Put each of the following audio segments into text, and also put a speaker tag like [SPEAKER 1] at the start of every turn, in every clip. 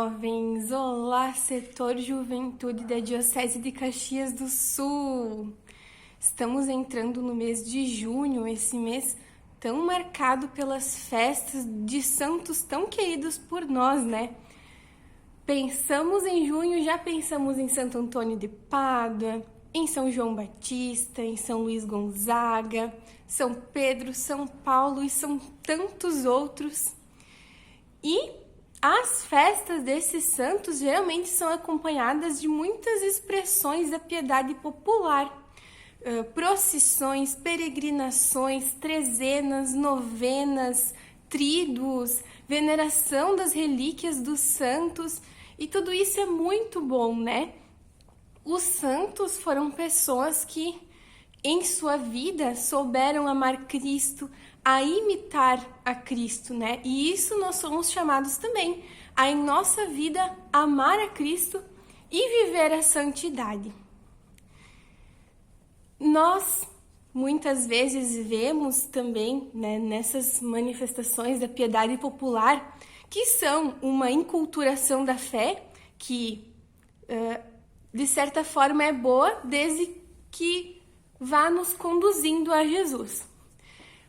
[SPEAKER 1] jovens! Olá, setor Juventude da Diocese de Caxias do Sul! Estamos entrando no mês de junho, esse mês tão marcado pelas festas de santos tão queridos por nós, né? Pensamos em junho, já pensamos em Santo Antônio de Pádua, em São João Batista, em São Luís Gonzaga, São Pedro, São Paulo e são tantos outros. E as festas desses santos geralmente são acompanhadas de muitas expressões da piedade popular. Procissões, peregrinações, trezenas, novenas, tríduos, veneração das relíquias dos santos. E tudo isso é muito bom, né? Os santos foram pessoas que, em sua vida, souberam amar Cristo, a imitar a Cristo, né? E isso nós somos chamados também a, em nossa vida, amar a Cristo e viver a santidade. Nós, muitas vezes, vemos também, né, nessas manifestações da piedade popular, que são uma enculturação da fé, que, de certa forma, é boa, desde que vá nos conduzindo a Jesus.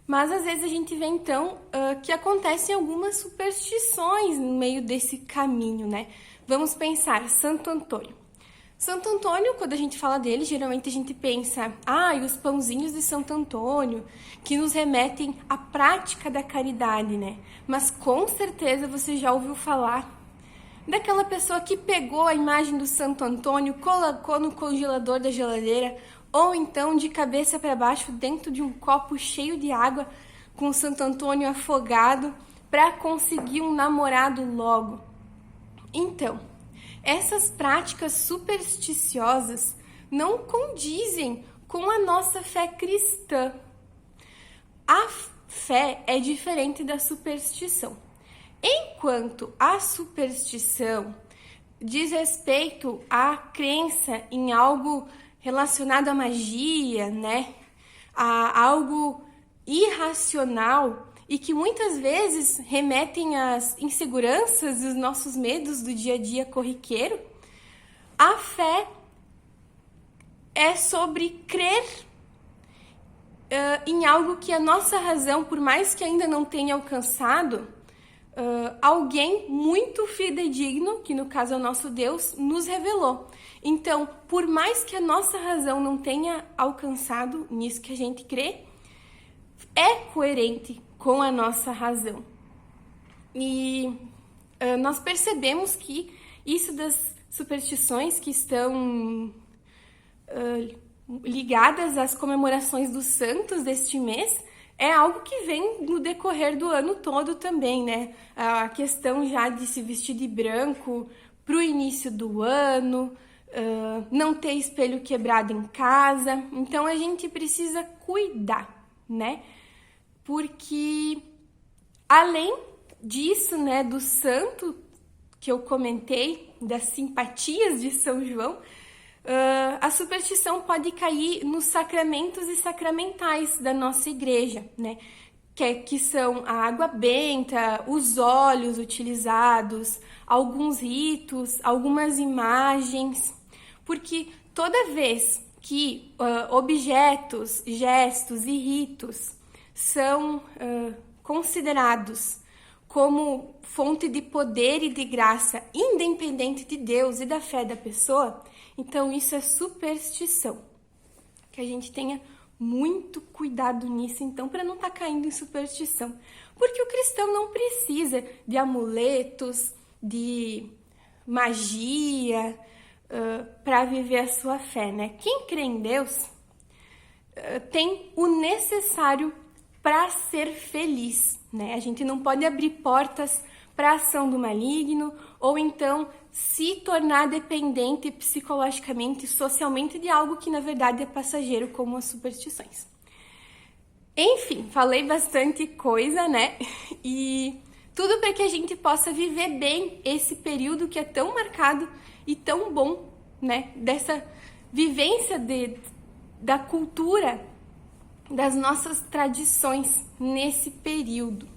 [SPEAKER 1] Mas, às vezes, a gente vê, então, que acontecem algumas superstições no meio desse caminho, né? Vamos pensar, Santo Antônio. Santo Antônio, quando a gente fala dele, geralmente a gente pensa, e os pãozinhos de Santo Antônio, que nos remetem à prática da caridade, né? Mas com certeza você já ouviu falar daquela pessoa que pegou a imagem do Santo Antônio, colocou no congelador da geladeira, ou então de cabeça para baixo dentro de um copo cheio de água, com o Santo Antônio afogado, para conseguir um namorado logo. Então, essas práticas supersticiosas não condizem com a nossa fé cristã. A fé é diferente da superstição. Enquanto a superstição diz respeito à crença em algo relacionado à magia, né? A algo irracional, e que muitas vezes remetem às inseguranças e os nossos medos do dia a dia corriqueiro, a fé é sobre crer em algo que a nossa razão, por mais que ainda não tenha alcançado, alguém muito fidedigno, que no caso é o nosso Deus, nos revelou. Então, por mais que a nossa razão não tenha alcançado nisso que a gente crê, é coerente com a nossa razão. E nós percebemos que isso das superstições que estão ligadas às comemorações dos santos deste mês é algo que vem no decorrer do ano todo também, né? A questão já de se vestir de branco para o início do ano, não ter espelho quebrado em casa. Então a gente precisa cuidar, né? Porque, além disso, né, do santo que eu comentei, das simpatias de São João, a superstição pode cair nos sacramentos e sacramentais da nossa igreja, né? Que são a água benta, os óleos utilizados, alguns ritos, algumas imagens, porque toda vez que objetos, gestos e ritos são considerados como fonte de poder e de graça independente de Deus e da fé da pessoa, então isso é superstição. Que a gente tenha muito cuidado nisso, então, para não estar caindo em superstição. Porque o cristão não precisa de amuletos, de magia, para viver a sua fé, né? Quem crê em Deus tem o necessário para ser feliz, né? A gente não pode abrir portas para a ação do maligno ou então se tornar dependente psicologicamente e socialmente de algo que na verdade é passageiro, como as superstições. Enfim, falei bastante coisa, né? E tudo para que a gente possa viver bem esse período que é tão marcado e tão bom, né? Dessa vivência da cultura, das nossas tradições nesse período.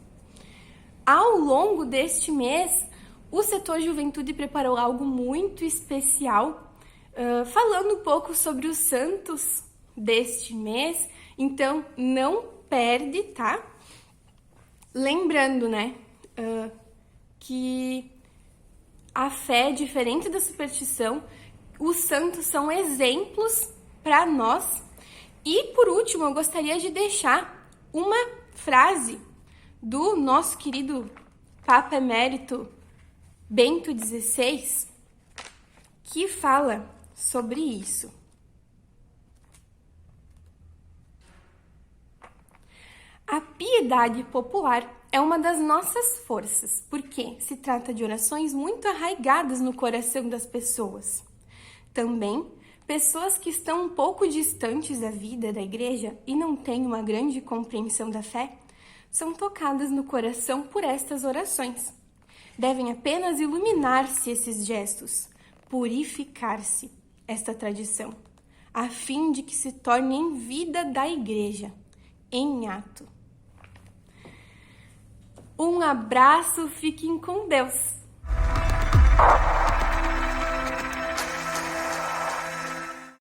[SPEAKER 1] Ao longo deste mês, o setor Juventude preparou algo muito especial, falando um pouco sobre os santos deste mês, então não perde, tá? Lembrando, né, que a fé é diferente da superstição, os santos são exemplos para nós. E por último, eu gostaria de deixar uma frase do nosso querido Papa Emérito Bento XVI, que fala sobre isso. A piedade popular é uma das nossas forças, porque se trata de orações muito arraigadas no coração das pessoas. Também, pessoas que estão um pouco distantes da vida da igreja e não têm uma grande compreensão da fé, são tocadas no coração por estas orações. Devem apenas iluminar-se esses gestos, purificar-se esta tradição, a fim de que se torne em vida da igreja, em ato. Um abraço, fiquem com Deus!